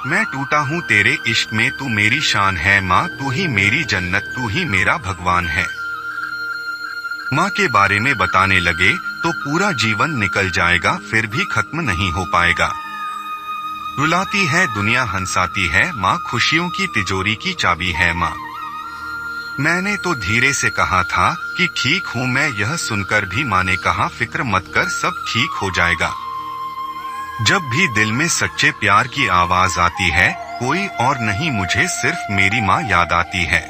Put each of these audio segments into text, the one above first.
मैं टूटा हूँ तेरे इश्क में, तू मेरी शान है माँ, तू ही मेरी जन्नत, तू ही मेरा भगवान है। माँ के बारे में बताने लगे तो पूरा जीवन निकल जाएगा, फिर भी खत्म नहीं हो पाएगा। रुलाती है दुनिया हंसाती है माँ, खुशियों की तिजोरी की चाबी है माँ। मैंने तो धीरे से कहा था कि ठीक हूँ मैं, यह सुनकर भी माँ ने कहा फिक्र मत कर, सब ठीक हो जाएगा। जब भी दिल में सच्चे प्यार की आवाज आती है, कोई और नहीं मुझे सिर्फ मेरी माँ याद आती है।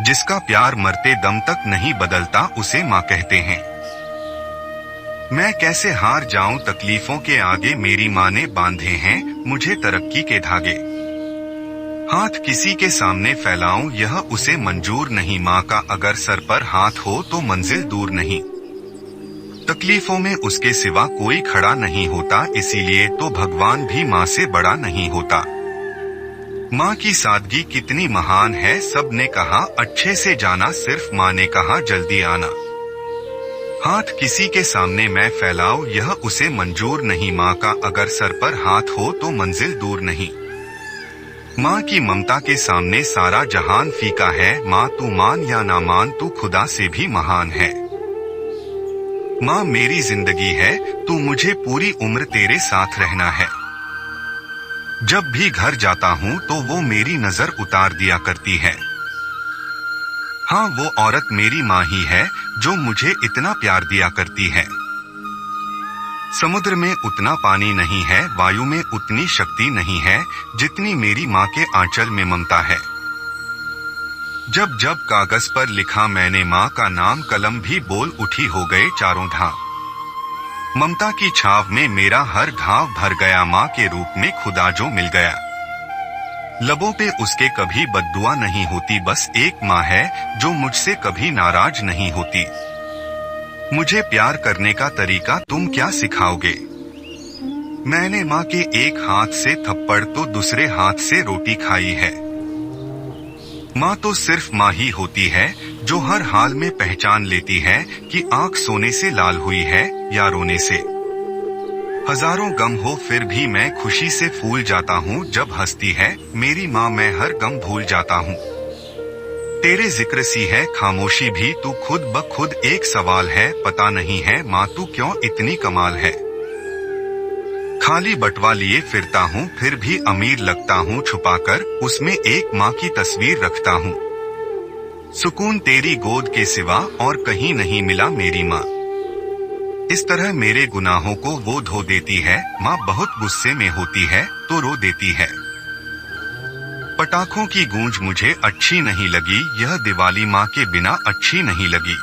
जिसका प्यार मरते दम तक नहीं बदलता, उसे माँ कहते हैं। मैं कैसे हार जाऊं तकलीफों के आगे, मेरी माँ ने बांधे हैं मुझे तरक्की के धागे। हाथ किसी के सामने फैलाऊं यह उसे मंजूर नहीं, माँ का अगर सर पर हाथ हो तो मंजिल दूर नहीं। तकलीफों में उसके सिवा कोई खड़ा नहीं होता, इसीलिए तो भगवान भी माँ से बड़ा नहीं होता। माँ की सादगी कितनी महान है, सब ने कहा अच्छे से जाना, सिर्फ माँ ने कहा जल्दी आना। हाथ किसी के सामने मैं फैलाऊं यह उसे मंजूर नहीं, माँ का अगर सर पर हाथ हो तो मंजिल दूर नहीं। माँ की ममता के सामने सारा जहान फीका है, माँ तू मान या ना मान, तू खुदा से भी महान है। माँ मेरी जिंदगी है, तू मुझे पूरी उम्र तेरे साथ रहना है। जब भी घर जाता हूँ तो वो मेरी नजर उतार दिया करती है। हाँ वो औरत मेरी माँ ही है जो मुझे इतना प्यार दिया करती है। समुद्र में उतना पानी नहीं है, वायु में उतनी शक्ति नहीं है जितनी मेरी माँ के आंचल में ममता है। जब जब कागज पर लिखा मैंने माँ का नाम, कलम भी बोल उठी हो गए चारों धाम। ममता की छाव में मेरा हर घाव भर गया, माँ के रूप में खुदा जो मिल गया। लबों पे उसके कभी बद्दुआ नहीं होती, बस एक माँ है जो मुझसे कभी नाराज नहीं होती। मुझे प्यार करने का तरीका तुम क्या सिखाओगे? मैंने माँ के एक हाथ से थप्पड़ तो दूसरे हाथ से रोटी खाई है। माँ तो सिर्फ माँ ही होती है जो हर हाल में पहचान लेती है कि आंख सोने से लाल हुई है या रोने से। हजारों गम हो फिर भी मैं खुशी से फूल जाता हूँ, जब हंसती है मेरी माँ मैं हर गम भूल जाता हूँ। तेरे जिक्र सी है खामोशी भी, तू खुद ब खुद एक सवाल है, पता नहीं है माँ तू क्यों इतनी कमाल है। खाली बटवा लिए फिरता हूँ फिर भी अमीर लगता हूँ, छुपाकर उसमें एक माँ की तस्वीर रखता हूँ। सुकून तेरी गोद के सिवा और कहीं नहीं मिला मेरी माँ। इस तरह मेरे गुनाहों को वो धो देती है, माँ बहुत गुस्से में होती है तो रो देती है। पटाखों की गूंज मुझे अच्छी नहीं लगी, यह दिवाली माँ के बिना अच्छी नहीं लगी।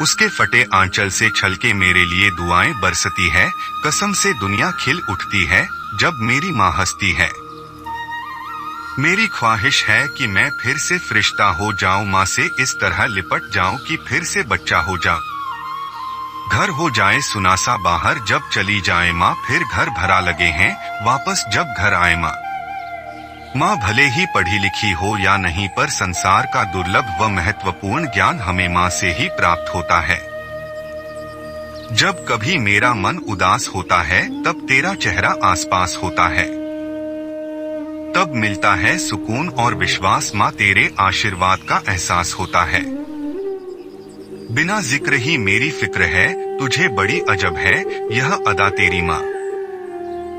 उसके फटे आंचल से छलके मेरे लिए दुआएं बरसती है, कसम से दुनिया खिल उठती है जब मेरी माँ हंसती है। मेरी ख्वाहिश है कि मैं फिर से फरिश्ता हो जाऊं, माँ से इस तरह लिपट जाऊं कि फिर से बच्चा हो जाऊं। घर हो जाए सुनासा बाहर जब चली जाए माँ, फिर घर भरा लगे हैं वापस जब घर आए माँ। माँ भले ही पढ़ी लिखी हो या नहीं, पर संसार का दुर्लभ व महत्वपूर्ण ज्ञान हमें माँ से ही प्राप्त होता है। जब कभी मेरा मन उदास होता है तब तेरा चेहरा आसपास होता है, तब मिलता है सुकून और विश्वास, माँ तेरे आशीर्वाद का एहसास होता है। बिना जिक्र ही मेरी फिक्र है, तुझे बड़ी अजब है यह अदा तेरी माँ।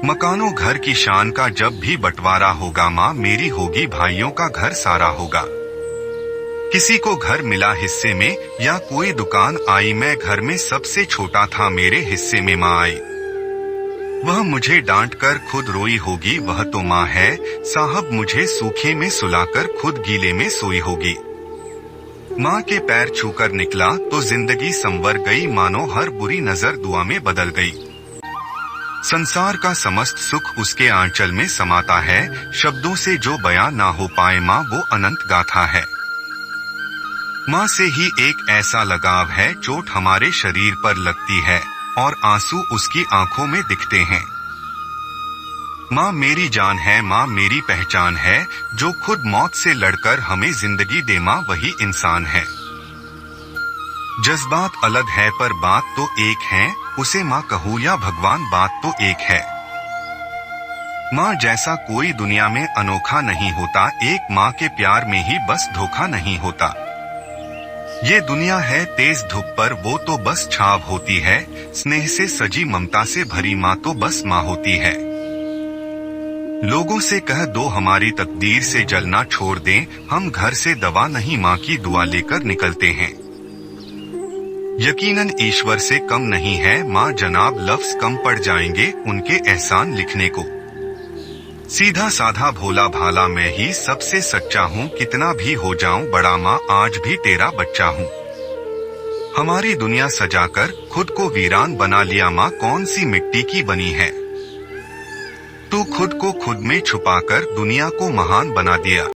मकानों घर की शान का जब भी बंटवारा होगा, माँ मेरी होगी भाइयों का घर सारा होगा। किसी को घर मिला हिस्से में या कोई दुकान आई, मैं घर में सबसे छोटा था मेरे हिस्से में माँ आई। वह मुझे डांट कर खुद रोई होगी, वह तो माँ है साहब, मुझे सूखे में सुलाकर खुद गीले में सोई होगी। माँ के पैर छूकर निकला तो जिंदगी संवर गई, मानो हर बुरी नजर दुआ में बदल गई। संसार का समस्त सुख उसके आंचल में समाता है, शब्दों से जो बयां ना हो पाए माँ वो अनंत गाथा है। माँ से ही एक ऐसा लगाव है, चोट हमारे शरीर पर लगती है और आंसू उसकी आंखों में दिखते हैं। माँ मेरी जान है, माँ मेरी पहचान है, जो खुद मौत से लड़कर हमें जिंदगी दे, माँ वही इंसान है। जज्बात अलग है पर बात तो एक है, उसे माँ कहूँ या भगवान बात तो एक है। माँ जैसा कोई दुनिया में अनोखा नहीं होता, एक माँ के प्यार में ही बस धोखा नहीं होता। ये दुनिया है तेज धूप पर, वो तो बस छाव होती है, स्नेह से सजी ममता से भरी माँ तो बस माँ होती है। लोगों से कह दो हमारी तकदीर से जलना छोड़ दें, हम घर से दवा नहीं माँ की दुआ लेकर निकलते हैं। यकीनन ईश्वर से कम नहीं है माँ जनाब, लफ्ज कम पड़ जाएंगे उनके एहसान लिखने को। सीधा साधा भोला भाला मैं ही सबसे सच्चा हूँ, कितना भी हो जाऊं बड़ा माँ आज भी तेरा बच्चा हूँ। हमारी दुनिया सजाकर खुद को वीरान बना लिया माँ, कौन सी मिट्टी की बनी है तू, खुद को खुद में छुपाकर दुनिया को महान बना दिया।